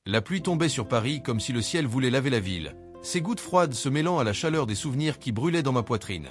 La pluie tombait sur Paris comme si le ciel voulait laver la ville, ses gouttes froides se mêlant à la chaleur des souvenirs qui brûlaient dans ma poitrine.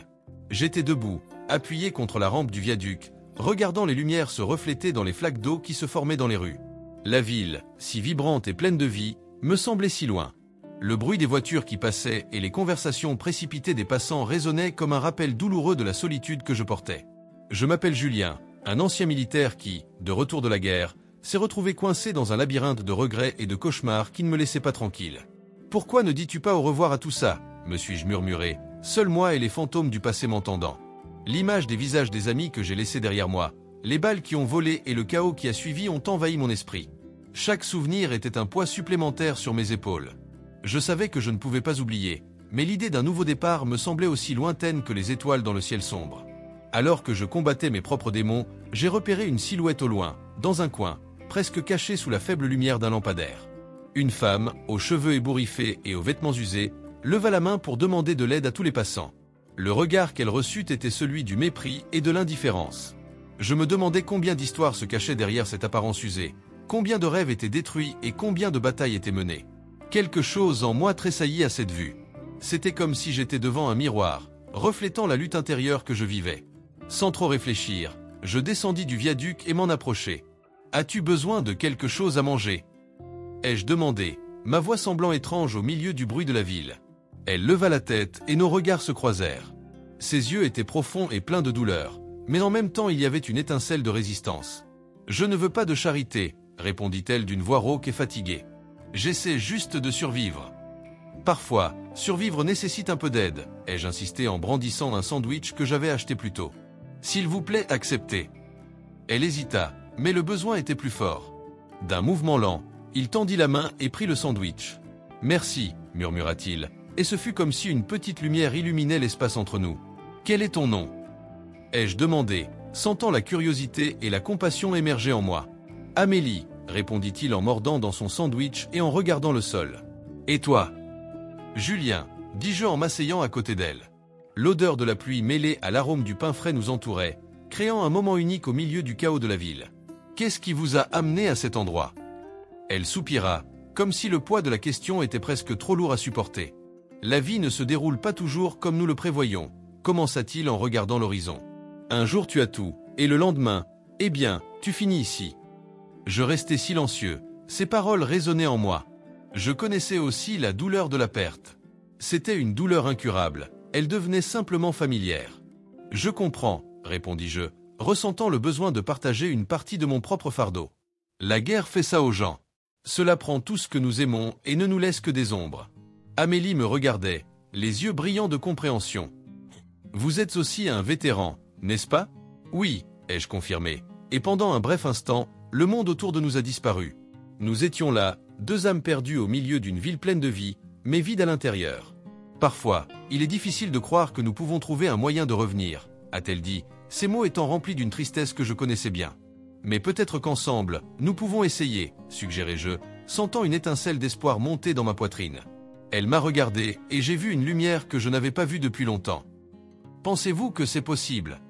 J'étais debout, appuyé contre la rampe du viaduc, regardant les lumières se refléter dans les flaques d'eau qui se formaient dans les rues. La ville, si vibrante et pleine de vie, me semblait si loin. Le bruit des voitures qui passaient et les conversations précipitées des passants résonnaient comme un rappel douloureux de la solitude que je portais. Je m'appelle Julien, un ancien militaire qui, de retour de la guerre, s'est retrouvé coincé dans un labyrinthe de regrets et de cauchemars qui ne me laissaient pas tranquille. « Pourquoi ne dis-tu pas au revoir à tout ça ?» me suis-je murmuré, seul moi et les fantômes du passé m'entendant. L'image des visages des amis que j'ai laissés derrière moi, les balles qui ont volé et le chaos qui a suivi ont envahi mon esprit. Chaque souvenir était un poids supplémentaire sur mes épaules. Je savais que je ne pouvais pas oublier, mais l'idée d'un nouveau départ me semblait aussi lointaine que les étoiles dans le ciel sombre. Alors que je combattais mes propres démons, j'ai repéré une silhouette au loin, dans un coin, presque cachée sous la faible lumière d'un lampadaire. Une femme, aux cheveux ébouriffés et aux vêtements usés, leva la main pour demander de l'aide à tous les passants. Le regard qu'elle reçut était celui du mépris et de l'indifférence. Je me demandais combien d'histoires se cachaient derrière cette apparence usée, combien de rêves étaient détruits et combien de batailles étaient menées. Quelque chose en moi tressaillit à cette vue. C'était comme si j'étais devant un miroir, reflétant la lutte intérieure que je vivais. Sans trop réfléchir, je descendis du viaduc et m'en approchai. « As-tu besoin de quelque chose à manger ?» ai-je demandé, ma voix semblant étrange au milieu du bruit de la ville. Elle leva la tête et nos regards se croisèrent. Ses yeux étaient profonds et pleins de douleur, mais en même temps il y avait une étincelle de résistance. « Je ne veux pas de charité, » répondit-elle d'une voix rauque et fatiguée. « J'essaie juste de survivre. » Parfois, survivre nécessite un peu d'aide, ai-je insisté en brandissant un sandwich que j'avais acheté plus tôt. « S'il vous plaît, acceptez. » Elle hésita, mais le besoin était plus fort. D'un mouvement lent, il tendit la main et prit le sandwich. « Merci, » murmura-t-il, et ce fut comme si une petite lumière illuminait l'espace entre nous. « Quel est ton nom ?» ai-je demandé, sentant la curiosité et la compassion émerger en moi. « Amélie, » répondit-il en mordant dans son sandwich et en regardant le sol. « Et toi ?»« Julien, » dis-je en m'asseyant à côté d'elle. L'odeur de la pluie mêlée à l'arôme du pain frais nous entourait, créant un moment unique au milieu du chaos de la ville. « Qu'est-ce qui vous a amené à cet endroit ?» Elle soupira, comme si le poids de la question était presque trop lourd à supporter. « La vie ne se déroule pas toujours comme nous le prévoyons, » commença-t-il en regardant l'horizon. « Un jour tu as tout, et le lendemain, eh bien, tu finis ici. » Je restai silencieux, ces paroles résonnaient en moi. Je connaissais aussi la douleur de la perte. C'était une douleur incurable, elle devenait simplement familière. « Je comprends, » répondis-je, ressentant le besoin de partager une partie de mon propre fardeau. La guerre fait ça aux gens. Cela prend tout ce que nous aimons et ne nous laisse que des ombres. Amélie me regardait, les yeux brillants de compréhension. « Vous êtes aussi un vétéran, n'est-ce pas ?»« Oui, » ai-je confirmé, et pendant un bref instant, le monde autour de nous a disparu. Nous étions là, deux âmes perdues au milieu d'une ville pleine de vie, mais vide à l'intérieur. Parfois, il est difficile de croire que nous pouvons trouver un moyen de revenir, a-t-elle dit, ces mots étant remplis d'une tristesse que je connaissais bien. Mais peut-être qu'ensemble, nous pouvons essayer, suggérai-je, sentant une étincelle d'espoir monter dans ma poitrine. Elle m'a regardé et j'ai vu une lumière que je n'avais pas vue depuis longtemps. « Pensez-vous que c'est possible ?»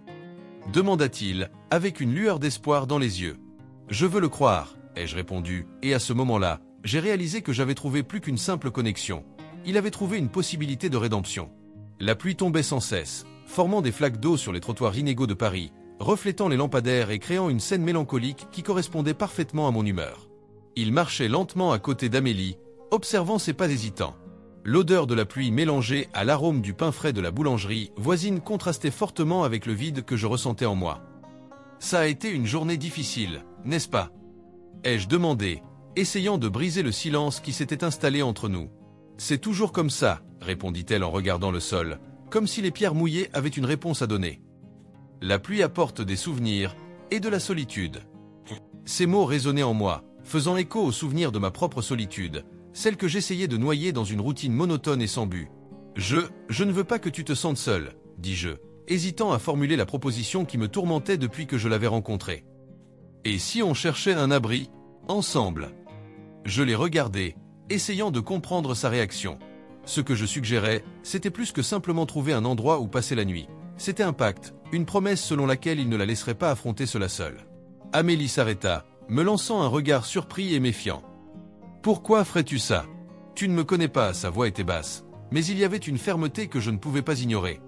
demanda-t-il, avec une lueur d'espoir dans les yeux. « Je veux le croire, » ai-je répondu, et à ce moment-là, j'ai réalisé que j'avais trouvé plus qu'une simple connexion. Il avait trouvé une possibilité de rédemption. La pluie tombait sans cesse, formant des flaques d'eau sur les trottoirs inégaux de Paris, reflétant les lampadaires et créant une scène mélancolique qui correspondait parfaitement à mon humeur. Il marchait lentement à côté d'Amélie, observant ses pas hésitants. L'odeur de la pluie mélangée à l'arôme du pain frais de la boulangerie voisine contrastait fortement avec le vide que je ressentais en moi. « Ça a été une journée difficile, n'est-ce pas ?» ai-je demandé, essayant de briser le silence qui s'était installé entre nous. « C'est toujours comme ça, » répondit-elle en regardant le sol, comme si les pierres mouillées avaient une réponse à donner. La pluie apporte des souvenirs et de la solitude. Ces mots résonnaient en moi, faisant écho aux souvenirs de ma propre solitude, celle que j'essayais de noyer dans une routine monotone et sans but. Je ne veux pas que tu te sentes seul, dis-je, hésitant à formuler la proposition qui me tourmentait depuis que je l'avais rencontrée. Et si on cherchait un abri, ensemble? Je l'ai regardé, essayant de comprendre sa réaction. Ce que je suggérais, c'était plus que simplement trouver un endroit où passer la nuit. C'était un pacte, une promesse selon laquelle il ne la laisserait pas affronter cela seule. Amélie s'arrêta, me lançant un regard surpris et méfiant. Pourquoi ferais-tu ça? Tu ne me connais pas, sa voix était basse, mais il y avait une fermeté que je ne pouvais pas ignorer.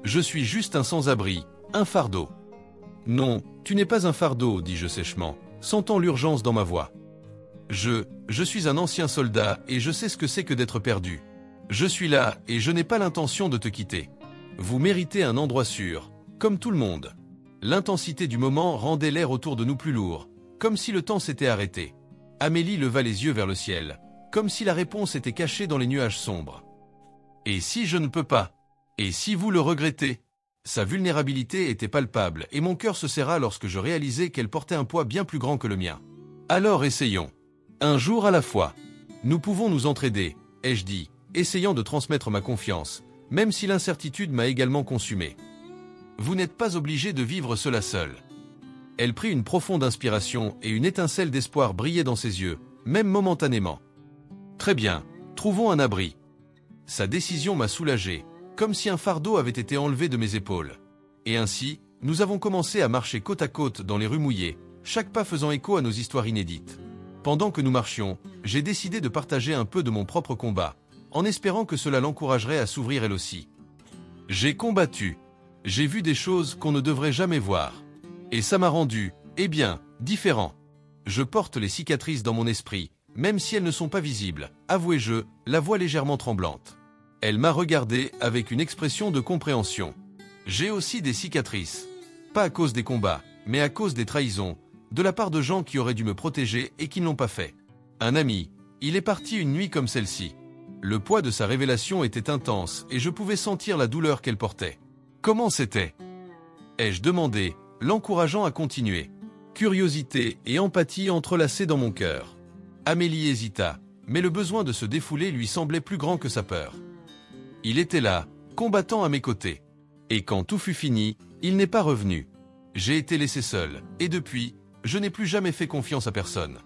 Je suis juste un sans-abri, un fardeau. Non, tu n'es pas un fardeau, dis-je sèchement, sentant l'urgence dans ma voix. Je suis un ancien soldat et je sais ce que c'est que d'être perdu. Je suis là et je n'ai pas l'intention de te quitter. Vous méritez un endroit sûr, comme tout le monde. L'intensité du moment rendait l'air autour de nous plus lourd, comme si le temps s'était arrêté. Amélie leva les yeux vers le ciel, comme si la réponse était cachée dans les nuages sombres. Et si je ne peux pas? Et si vous le regrettez? Sa vulnérabilité était palpable et mon cœur se serra lorsque je réalisai qu'elle portait un poids bien plus grand que le mien. Alors essayons. Un jour à la fois. Nous pouvons nous entraider, ai-je dit, essayant de transmettre ma confiance, même si l'incertitude m'a également consumé. Vous n'êtes pas obligé de vivre cela seul. Elle prit une profonde inspiration et une étincelle d'espoir brillait dans ses yeux, même momentanément. Très bien, trouvons un abri. Sa décision m'a soulagé, comme si un fardeau avait été enlevé de mes épaules. Et ainsi, nous avons commencé à marcher côte à côte dans les rues mouillées, chaque pas faisant écho à nos histoires inédites. Pendant que nous marchions, j'ai décidé de partager un peu de mon propre combat, en espérant que cela l'encouragerait à s'ouvrir elle aussi. J'ai combattu. J'ai vu des choses qu'on ne devrait jamais voir. Et ça m'a rendu, eh bien, différent. Je porte les cicatrices dans mon esprit, même si elles ne sont pas visibles, avouai-je, la voix légèrement tremblante. Elle m'a regardé avec une expression de compréhension. J'ai aussi des cicatrices. Pas à cause des combats, mais à cause des trahisons, de la part de gens qui auraient dû me protéger et qui ne l'ont pas fait. Un ami, il est parti une nuit comme celle-ci. Le poids de sa révélation était intense et je pouvais sentir la douleur qu'elle portait. Comment c'était? Ai-je demandé, l'encourageant à continuer. Curiosité et empathie entrelacées dans mon cœur. Amélie hésita, mais le besoin de se défouler lui semblait plus grand que sa peur. Il était là, combattant à mes côtés. Et quand tout fut fini, il n'est pas revenu. J'ai été laissé seul, et depuis, je n'ai plus jamais fait confiance à personne.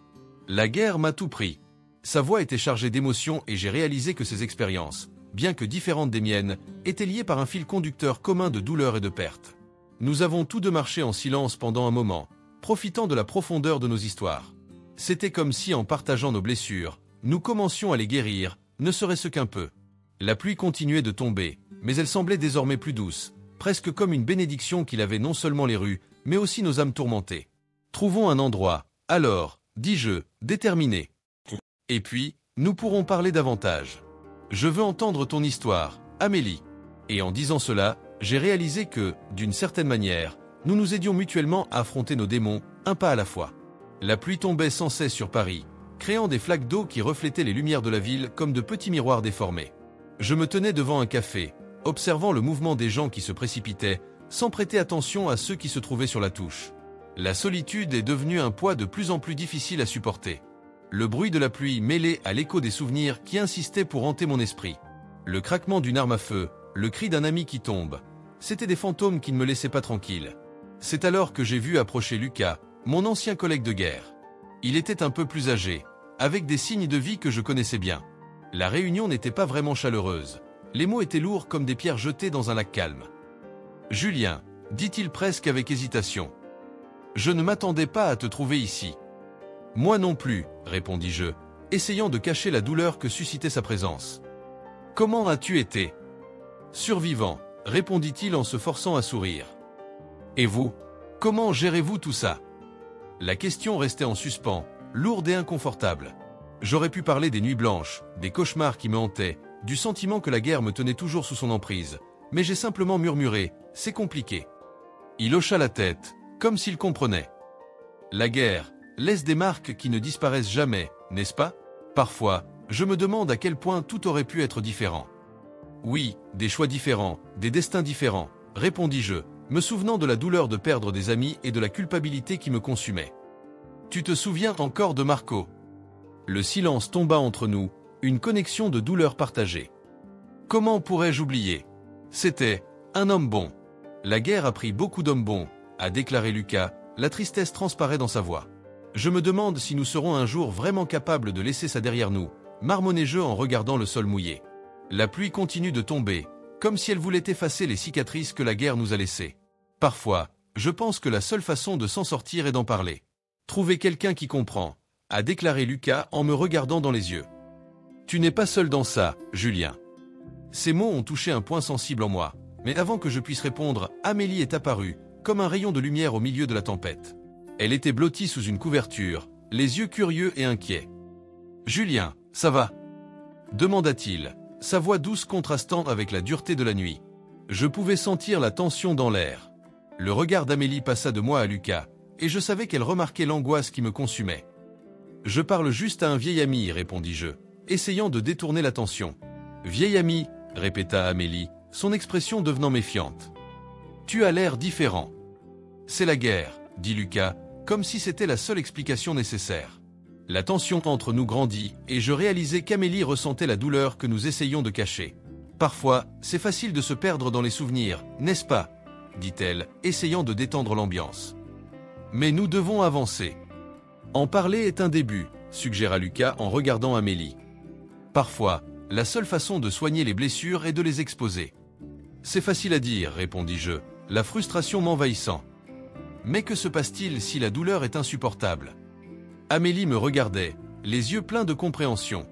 La guerre m'a tout pris. Sa voix était chargée d'émotions et j'ai réalisé que ses expériences, bien que différentes des miennes, étaient liées par un fil conducteur commun de douleur et de perte. Nous avons tous deux marché en silence pendant un moment, profitant de la profondeur de nos histoires. C'était comme si, en partageant nos blessures, nous commencions à les guérir, ne serait-ce qu'un peu. La pluie continuait de tomber, mais elle semblait désormais plus douce, presque comme une bénédiction qui lavait non seulement les rues, mais aussi nos âmes tourmentées. Trouvons un endroit, alors, dis-je, déterminé. Et puis, nous pourrons parler davantage. Je veux entendre ton histoire, Amélie. Et en disant cela, j'ai réalisé que, d'une certaine manière, nous nous aidions mutuellement à affronter nos démons, un pas à la fois. La pluie tombait sans cesse sur Paris, créant des flaques d'eau qui reflétaient les lumières de la ville comme de petits miroirs déformés. Je me tenais devant un café, observant le mouvement des gens qui se précipitaient, sans prêter attention à ceux qui se trouvaient sur la touche. La solitude est devenue un poids de plus en plus difficile à supporter. Le bruit de la pluie mêlé à l'écho des souvenirs qui insistaient pour hanter mon esprit. Le craquement d'une arme à feu, le cri d'un ami qui tombe. C'étaient des fantômes qui ne me laissaient pas tranquille. C'est alors que j'ai vu approcher Lucas, mon ancien collègue de guerre. Il était un peu plus âgé, avec des signes de vie que je connaissais bien. La réunion n'était pas vraiment chaleureuse. Les mots étaient lourds comme des pierres jetées dans un lac calme. « Julien », dit-il presque avec hésitation. « Je ne m'attendais pas à te trouver ici. »« Moi non plus », répondis-je, essayant de cacher la douleur que suscitait sa présence. « Comment as-tu été ?»« Survivant », répondit-il en se forçant à sourire. « Et vous? Comment gérez-vous tout ça ?» La question restait en suspens, lourde et inconfortable. J'aurais pu parler des nuits blanches, des cauchemars qui me hantaient, du sentiment que la guerre me tenait toujours sous son emprise, mais j'ai simplement murmuré « c'est compliqué ». Il hocha la tête, comme s'il comprenait. La guerre laisse des marques qui ne disparaissent jamais, n'est-ce pas? Parfois, je me demande à quel point tout aurait pu être différent. Oui, des choix différents, des destins différents, répondis-je, me souvenant de la douleur de perdre des amis et de la culpabilité qui me consumait. Tu te souviens encore de Marco? Le silence tomba entre nous, une connexion de douleur partagée. Comment pourrais-je oublier? C'était un homme bon. La guerre a pris beaucoup d'hommes bons, a déclaré Lucas, la tristesse transparaît dans sa voix. Je me demande si nous serons un jour vraiment capables de laisser ça derrière nous, marmonnai-je en regardant le sol mouillé. La pluie continue de tomber, comme si elle voulait effacer les cicatrices que la guerre nous a laissées. Parfois, je pense que la seule façon de s'en sortir est d'en parler. Trouver quelqu'un qui comprend, a déclaré Lucas en me regardant dans les yeux. Tu n'es pas seul dans ça, Julien. Ces mots ont touché un point sensible en moi, mais avant que je puisse répondre, Amélie est apparue, comme un rayon de lumière au milieu de la tempête. Elle était blottie sous une couverture, les yeux curieux et inquiets. « Julien, ça va ?» demanda-t-il, sa voix douce contrastant avec la dureté de la nuit. Je pouvais sentir la tension dans l'air. Le regard d'Amélie passa de moi à Lucas, et je savais qu'elle remarquait l'angoisse qui me consumait. « Je parle juste à un vieil ami, répondis-je, essayant de détourner l'attention. « Vieil ami, répéta Amélie, son expression devenant méfiante. « Tu as l'air différent. »« C'est la guerre, dit Lucas, comme si c'était la seule explication nécessaire. La tension entre nous grandit, et je réalisais qu'Amélie ressentait la douleur que nous essayions de cacher. Parfois, c'est facile de se perdre dans les souvenirs, n'est-ce pas ? Dit-elle, essayant de détendre l'ambiance. Mais nous devons avancer. En parler est un début, suggéra Lucas en regardant Amélie. Parfois, la seule façon de soigner les blessures est de les exposer. C'est facile à dire, répondis-je, la frustration m'envahissant. Mais que se passe-t-il si la douleur est insupportable ? Amélie me regardait, les yeux pleins de compréhension.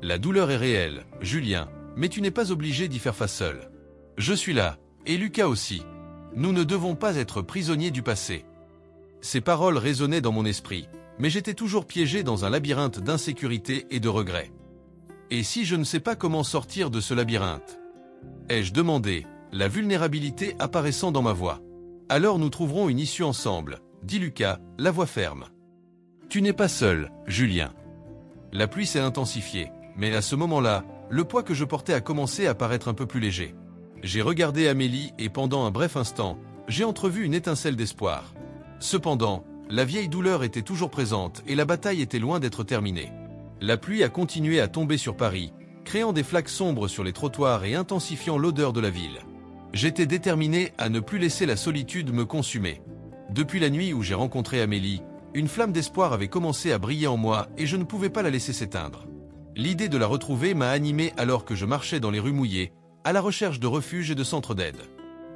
La douleur est réelle, Julien, mais tu n'es pas obligé d'y faire face seul. Je suis là, et Lucas aussi. Nous ne devons pas être prisonniers du passé. Ces paroles résonnaient dans mon esprit, mais j'étais toujours piégé dans un labyrinthe d'insécurité et de regrets. Et si je ne sais pas comment sortir de ce labyrinthe ? Ai-je demandé, la vulnérabilité apparaissant dans ma voix. Alors nous trouverons une issue ensemble, dit Lucas, la voix ferme. Tu n'es pas seul, Julien. La pluie s'est intensifiée, mais à ce moment-là, le poids que je portais a commencé à paraître un peu plus léger. J'ai regardé Amélie et pendant un bref instant, j'ai entrevu une étincelle d'espoir. Cependant, la vieille douleur était toujours présente et la bataille était loin d'être terminée. La pluie a continué à tomber sur Paris, créant des flaques sombres sur les trottoirs et intensifiant l'odeur de la ville. J'étais déterminé à ne plus laisser la solitude me consumer. Depuis la nuit où j'ai rencontré Amélie, une flamme d'espoir avait commencé à briller en moi et je ne pouvais pas la laisser s'éteindre. L'idée de la retrouver m'a animé alors que je marchais dans les rues mouillées, à la recherche de refuges et de centres d'aide.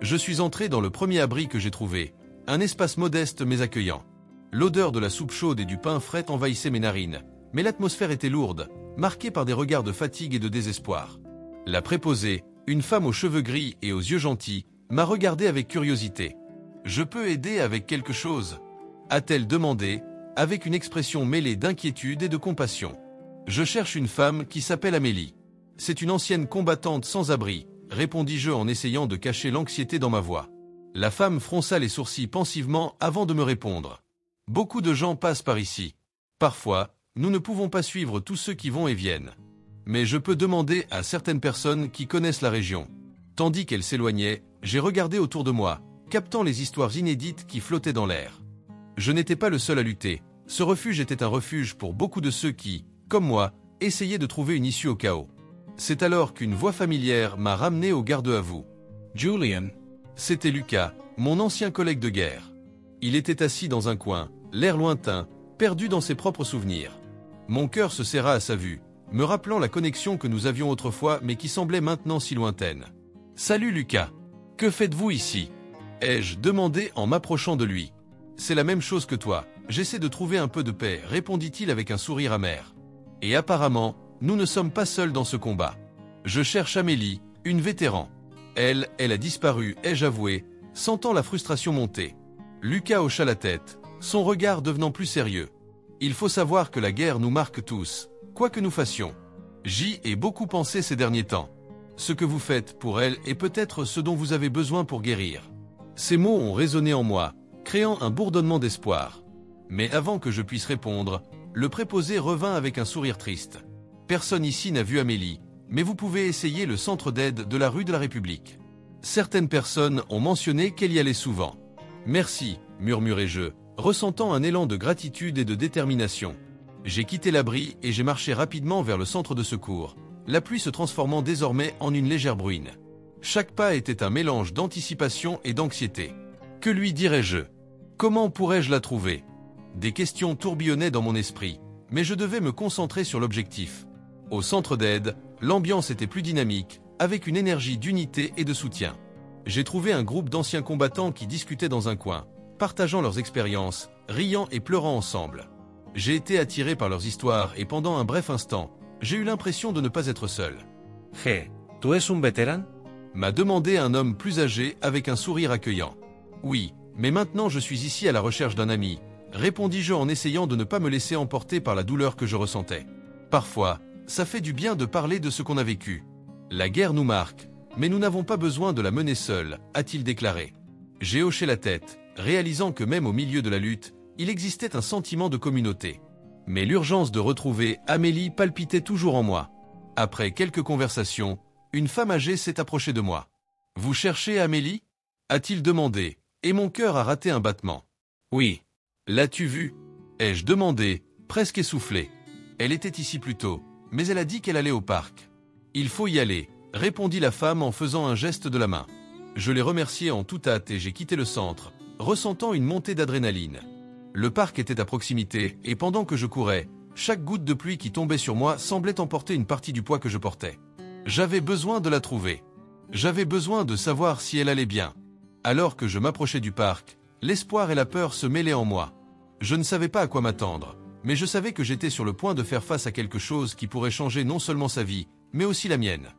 Je suis entré dans le premier abri que j'ai trouvé, un espace modeste mais accueillant. L'odeur de la soupe chaude et du pain frais envahissait mes narines, mais l'atmosphère était lourde, marquée par des regards de fatigue et de désespoir. La préposée, une femme aux cheveux gris et aux yeux gentils, m'a regardé avec curiosité. « Je peux aider avec quelque chose ?» a-t-elle demandé, avec une expression mêlée d'inquiétude et de compassion. « Je cherche une femme qui s'appelle Amélie. C'est une ancienne combattante sans abri, répondis-je en essayant de cacher l'anxiété dans ma voix. La femme fronça les sourcils pensivement avant de me répondre. « Beaucoup de gens passent par ici. Parfois, nous ne pouvons pas suivre tous ceux qui vont et viennent. Mais je peux demander à certaines personnes qui connaissent la région. » Tandis qu'elle s'éloignait, j'ai regardé autour de moi, captant les histoires inédites qui flottaient dans l'air. Je n'étais pas le seul à lutter. Ce refuge était un refuge pour beaucoup de ceux qui, comme moi, essayaient de trouver une issue au chaos. C'est alors qu'une voix familière m'a ramené au garde à vous. « Julian !» C'était Lucas, mon ancien collègue de guerre. Il était assis dans un coin, l'air lointain, perdu dans ses propres souvenirs. Mon cœur se serra à sa vue, me rappelant la connexion que nous avions autrefois mais qui semblait maintenant si lointaine. « Salut Lucas ! Que faites-vous ici ?» ai-je demandé en m'approchant de lui. « C'est la même chose que toi, j'essaie de trouver un peu de paix, répondit-il avec un sourire amer. Et apparemment, nous ne sommes pas seuls dans ce combat. Je cherche Amélie, une vétéran. Elle a disparu, ai-je avoué, sentant la frustration monter. Lucas hocha la tête, son regard devenant plus sérieux. Il faut savoir que la guerre nous marque tous, quoi que nous fassions. J'y ai beaucoup pensé ces derniers temps. Ce que vous faites pour elle est peut-être ce dont vous avez besoin pour guérir. Ces mots ont résonné en moi, créant un bourdonnement d'espoir. Mais avant que je puisse répondre, le préposé revint avec un sourire triste. Personne ici n'a vu Amélie, mais vous pouvez essayer le centre d'aide de la rue de la République. Certaines personnes ont mentionné qu'elle y allait souvent. Merci, murmurai-je, ressentant un élan de gratitude et de détermination. J'ai quitté l'abri et j'ai marché rapidement vers le centre de secours, la pluie se transformant désormais en une légère bruine. Chaque pas était un mélange d'anticipation et d'anxiété. Que lui dirais-je ? Comment pourrais-je la trouver ? Des questions tourbillonnaient dans mon esprit, mais je devais me concentrer sur l'objectif. Au centre d'aide, l'ambiance était plus dynamique, avec une énergie d'unité et de soutien. J'ai trouvé un groupe d'anciens combattants qui discutaient dans un coin, partageant leurs expériences, riant et pleurant ensemble. J'ai été attiré par leurs histoires et pendant un bref instant, j'ai eu l'impression de ne pas être seul. G, ¿tú es un veterán? M'a demandé un homme plus âgé avec un sourire accueillant. Oui, mais maintenant je suis ici à la recherche d'un ami, répondis-je en essayant de ne pas me laisser emporter par la douleur que je ressentais. Parfois, ça fait du bien de parler de ce qu'on a vécu. La guerre nous marque, mais nous n'avons pas besoin de la mener seule, a-t-il déclaré. J'ai hoché la tête, réalisant que même au milieu de la lutte, il existait un sentiment de communauté. Mais l'urgence de retrouver Amélie palpitait toujours en moi. Après quelques conversations, une femme âgée s'est approchée de moi. « Vous cherchez Amélie » a-t-il demandé, et mon cœur a raté un battement. « Oui. L'as-tu vue » ai-je demandé, presque essoufflé. Elle était ici plus tôt, mais elle a dit qu'elle allait au parc. « Il faut y aller » répondit la femme en faisant un geste de la main. Je l'ai remerciée en toute hâte et j'ai quitté le centre, ressentant une montée d'adrénaline. Le parc était à proximité et pendant que je courais, chaque goutte de pluie qui tombait sur moi semblait emporter une partie du poids que je portais. J'avais besoin de la trouver. J'avais besoin de savoir si elle allait bien. Alors que je m'approchais du parc, l'espoir et la peur se mêlaient en moi. Je ne savais pas à quoi m'attendre, mais je savais que j'étais sur le point de faire face à quelque chose qui pourrait changer non seulement sa vie, mais aussi la mienne.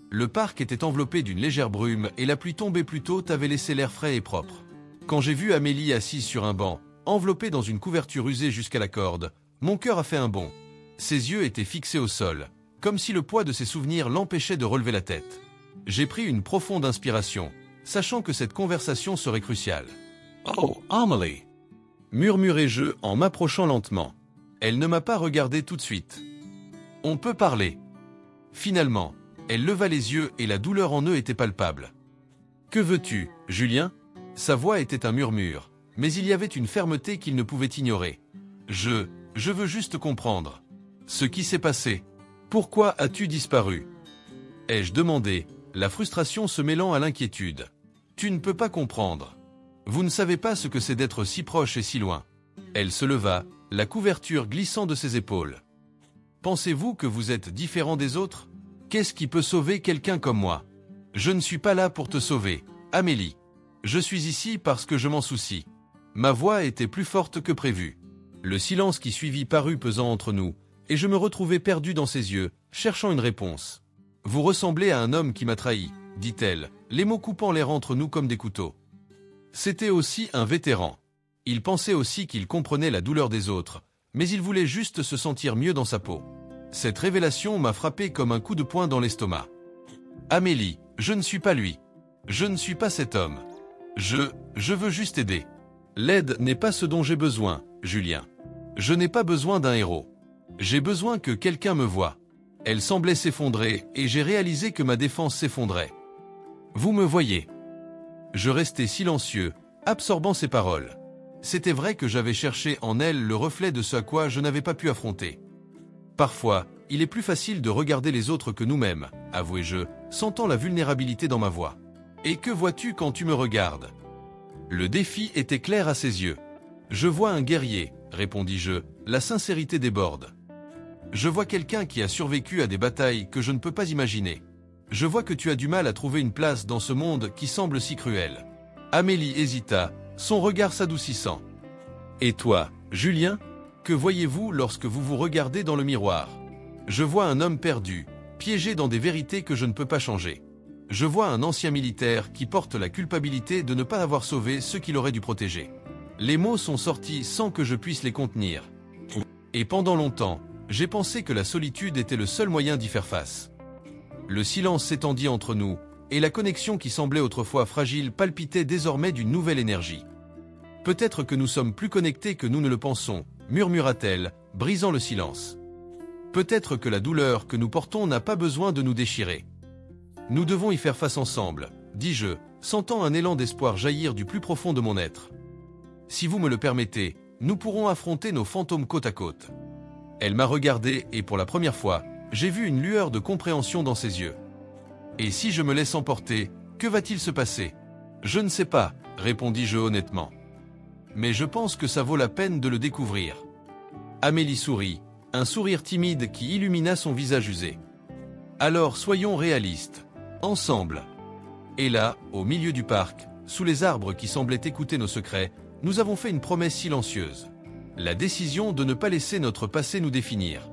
Le parc était enveloppé d'une légère brume et la pluie tombée plus tôt avait laissé l'air frais et propre. Quand j'ai vu Amélie assise sur un banc, enveloppée dans une couverture usée jusqu'à la corde, mon cœur a fait un bond. Ses yeux étaient fixés au sol, comme si le poids de ses souvenirs l'empêchait de relever la tête. J'ai pris une profonde inspiration, sachant que cette conversation serait cruciale. « Oh, Amélie !» murmurai-je en m'approchant lentement. Elle ne m'a pas regardé tout de suite. « On peut parler. » Finalement, elle leva les yeux et la douleur en eux était palpable. « Que veux-tu, Julien ?» Sa voix était un murmure, mais il y avait une fermeté qu'il ne pouvait ignorer. « Je veux juste comprendre. Ce qui s'est passé. Pourquoi as-tu disparu ?» ai-je demandé, la frustration se mêlant à l'inquiétude. « Tu ne peux pas comprendre. Vous ne savez pas ce que c'est d'être si proche et si loin. » Elle se leva, la couverture glissant de ses épaules. « Pensez-vous que vous êtes différent des autres ? Qu'est-ce qui peut sauver quelqu'un comme moi ? Je ne suis pas là pour te sauver, Amélie. Je suis ici parce que je m'en soucie. » Ma voix était plus forte que prévu. Le silence qui suivit parut pesant entre nous, et je me retrouvai perdu dans ses yeux, cherchant une réponse. « Vous ressemblez à un homme qui m'a trahi, » dit-elle, les mots coupant l'air entre nous comme des couteaux. C'était aussi un vétéran. Il pensait aussi qu'il comprenait la douleur des autres, mais il voulait juste se sentir mieux dans sa peau. Cette révélation m'a frappé comme un coup de poing dans l'estomac. « Amélie, je ne suis pas lui. Je ne suis pas cet homme. Je veux juste aider. L'aide n'est pas ce dont j'ai besoin, Julien. Je n'ai pas besoin d'un héros. J'ai besoin que quelqu'un me voie. » Elle semblait s'effondrer et j'ai réalisé que ma défense s'effondrait. « Vous me voyez. » Je restais silencieux, absorbant ses paroles. C'était vrai que j'avais cherché en elle le reflet de ce à quoi je n'avais pas pu affronter. Parfois, il est plus facile de regarder les autres que nous-mêmes, avouai-je, sentant la vulnérabilité dans ma voix. « Et que vois-tu quand tu me regardes ?» Le défi était clair à ses yeux. « Je vois un guerrier, » répondis-je, la sincérité déborde. « Je vois quelqu'un qui a survécu à des batailles que je ne peux pas imaginer. Je vois que tu as du mal à trouver une place dans ce monde qui semble si cruel. » Amélie hésita, son regard s'adoucissant. « Et toi, Julien ? Que voyez-vous lorsque vous vous regardez dans le miroir ? » Je vois un homme perdu, piégé dans des vérités que je ne peux pas changer. Je vois un ancien militaire qui porte la culpabilité de ne pas avoir sauvé ceux qu'il aurait dû protéger. Les mots sont sortis sans que je puisse les contenir. Et pendant longtemps, j'ai pensé que la solitude était le seul moyen d'y faire face. Le silence s'étendit entre nous, et la connexion qui semblait autrefois fragile palpitait désormais d'une nouvelle énergie. « Peut-être que nous sommes plus connectés que nous ne le pensons », murmura-t-elle, brisant le silence. « Peut-être que la douleur que nous portons n'a pas besoin de nous déchirer. Nous devons y faire face ensemble, dis-je, sentant un élan d'espoir jaillir du plus profond de mon être. Si vous me le permettez, nous pourrons affronter nos fantômes côte à côte. » Elle m'a regardé et pour la première fois, j'ai vu une lueur de compréhension dans ses yeux. « Et si je me laisse emporter, que va-t-il se passer ? » « Je ne sais pas, » répondis-je honnêtement. « Mais je pense que ça vaut la peine de le découvrir. » Amélie sourit, un sourire timide qui illumina son visage usé. « Alors soyons réalistes. Ensemble. » Et là, au milieu du parc, sous les arbres qui semblaient écouter nos secrets, nous avons fait une promesse silencieuse. La décision de ne pas laisser notre passé nous définir.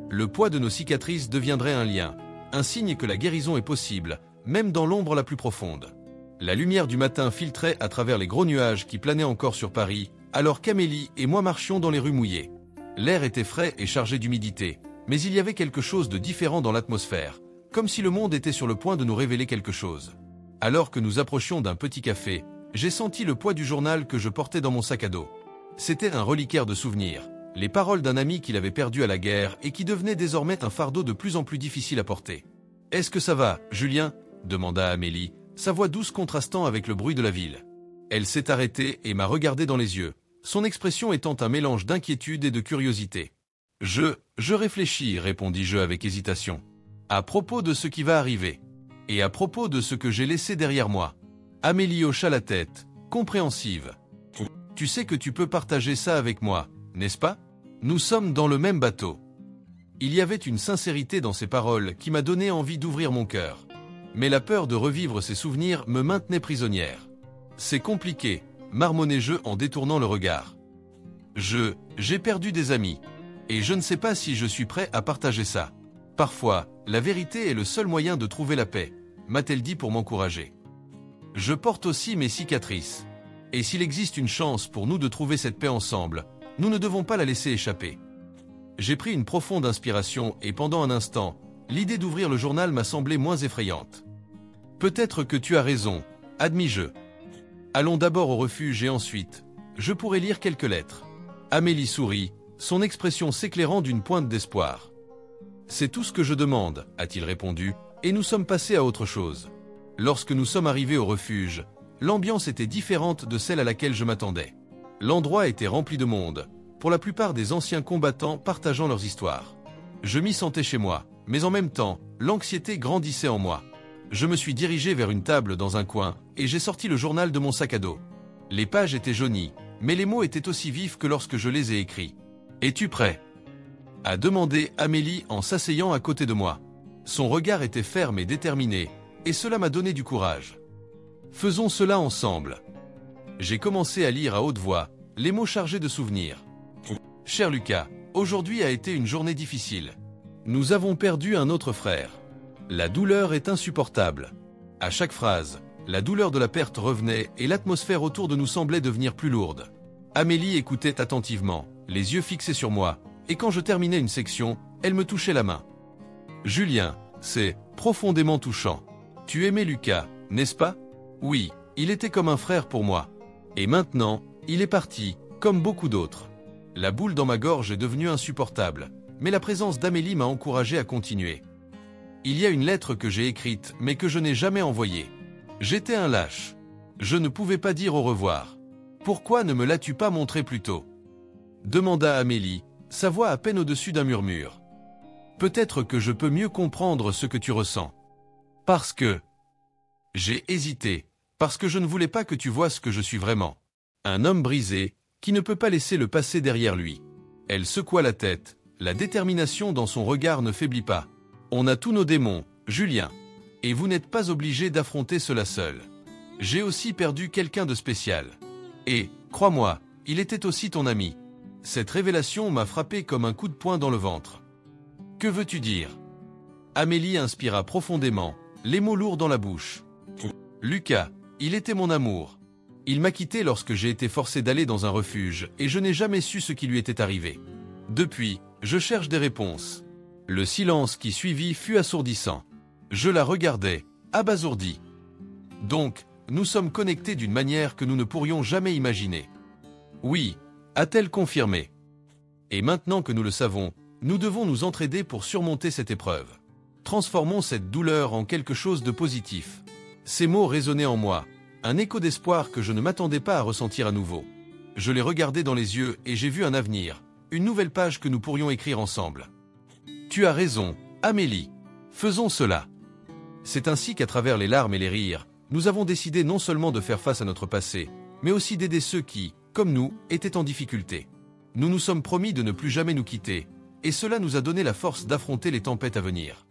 Le poids de nos cicatrices deviendrait un lien, un signe que la guérison est possible, même dans l'ombre la plus profonde. La lumière du matin filtrait à travers les gros nuages qui planaient encore sur Paris, alors qu'Amélie et moi marchions dans les rues mouillées. L'air était frais et chargé d'humidité, mais il y avait quelque chose de différent dans l'atmosphère, comme si le monde était sur le point de nous révéler quelque chose. Alors que nous approchions d'un petit café, j'ai senti le poids du journal que je portais dans mon sac à dos. C'était un reliquaire de souvenirs, les paroles d'un ami qu'il avait perdu à la guerre et qui devenait désormais un fardeau de plus en plus difficile à porter. « Est-ce que ça va, Julien ?» demanda Amélie, sa voix douce contrastant avec le bruit de la ville. Elle s'est arrêtée et m'a regardé dans les yeux, son expression étant un mélange d'inquiétude et de curiosité. « Je réfléchis, répondis-je avec hésitation. À propos de ce qui va arriver. Et à propos de ce que j'ai laissé derrière moi. » Amélie hocha la tête, compréhensive. « Tu sais que tu peux partager ça avec moi, n'est-ce pas? Nous sommes dans le même bateau. » Il y avait une sincérité dans ces paroles qui m'a donné envie d'ouvrir mon cœur. Mais la peur de revivre ces souvenirs me maintenait prisonnière. « C'est compliqué, marmonnai-je en détournant le regard. J'ai perdu des amis. Et je ne sais pas si je suis prêt à partager ça. Parfois, la vérité est le seul moyen de trouver la paix, m'a-t-elle dit pour m'encourager. Je porte aussi mes cicatrices. Et s'il existe une chance pour nous de trouver cette paix ensemble, nous ne devons pas la laisser échapper. J'ai pris une profonde inspiration et pendant un instant, l'idée d'ouvrir le journal m'a semblé moins effrayante. Peut-être que tu as raison, admis-je. Allons d'abord au refuge et ensuite, je pourrai lire quelques lettres. Amélie sourit, son expression s'éclairant d'une pointe d'espoir. C'est tout ce que je demande, a-t-il répondu, et nous sommes passés à autre chose. Lorsque nous sommes arrivés au refuge, l'ambiance était différente de celle à laquelle je m'attendais. L'endroit était rempli de monde, pour la plupart des anciens combattants partageant leurs histoires. Je m'y sentais chez moi, mais en même temps, l'anxiété grandissait en moi. Je me suis dirigé vers une table dans un coin, et j'ai sorti le journal de mon sac à dos. Les pages étaient jaunies, mais les mots étaient aussi vifs que lorsque je les ai écrits. « Es-tu prêt ?» a demandé Amélie en s'asseyant à côté de moi. Son regard était ferme et déterminé, et cela m'a donné du courage. « Faisons cela ensemble. » J'ai commencé à lire à haute voix, les mots chargés de souvenirs. « Cher Lucas, aujourd'hui a été une journée difficile. Nous avons perdu un autre frère. La douleur est insupportable. » À chaque phrase, la douleur de la perte revenait et l'atmosphère autour de nous semblait devenir plus lourde. Amélie écoutait attentivement, les yeux fixés sur moi, et quand je terminais une section, elle me touchait la main. « Julien, c'est profondément touchant. Tu aimais Lucas, n'est-ce pas? » Oui, il était comme un frère pour moi. Et maintenant, il est parti, comme beaucoup d'autres. La boule dans ma gorge est devenue insupportable, mais la présence d'Amélie m'a encouragé à continuer. Il y a une lettre que j'ai écrite, mais que je n'ai jamais envoyée. J'étais un lâche. Je ne pouvais pas dire au revoir. Pourquoi ne me l'as-tu pas montré plus tôt? Demanda Amélie, sa voix à peine au-dessus d'un murmure. Peut-être que je peux mieux comprendre ce que tu ressens. Parce que... J'ai hésité, parce que je ne voulais pas que tu vois ce que je suis vraiment. Un homme brisé, qui ne peut pas laisser le passé derrière lui. Elle secoua la tête, la détermination dans son regard ne faiblit pas. On a tous nos démons, Julien. Et vous n'êtes pas obligé d'affronter cela seul. J'ai aussi perdu quelqu'un de spécial. Et, crois-moi, il était aussi ton ami. Cette révélation m'a frappé comme un coup de poing dans le ventre. Que veux-tu dire? Amélie inspira profondément, les mots lourds dans la bouche. Lucas, il était mon amour. Il m'a quitté lorsque j'ai été forcé d'aller dans un refuge et je n'ai jamais su ce qui lui était arrivé. Depuis, je cherche des réponses. Le silence qui suivit fut assourdissant. Je la regardais, abasourdi. Donc, nous sommes connectés d'une manière que nous ne pourrions jamais imaginer. Oui, a-t-elle confirmé. Et maintenant que nous le savons, nous devons nous entraider pour surmonter cette épreuve. Transformons cette douleur en quelque chose de positif. Ces mots résonnaient en moi, un écho d'espoir que je ne m'attendais pas à ressentir à nouveau. Je les regardais dans les yeux et j'ai vu un avenir, une nouvelle page que nous pourrions écrire ensemble. Tu as raison, Amélie. Faisons cela. C'est ainsi qu'à travers les larmes et les rires, nous avons décidé non seulement de faire face à notre passé, mais aussi d'aider ceux qui, comme nous, étaient en difficulté. Nous nous sommes promis de ne plus jamais nous quitter, et cela nous a donné la force d'affronter les tempêtes à venir.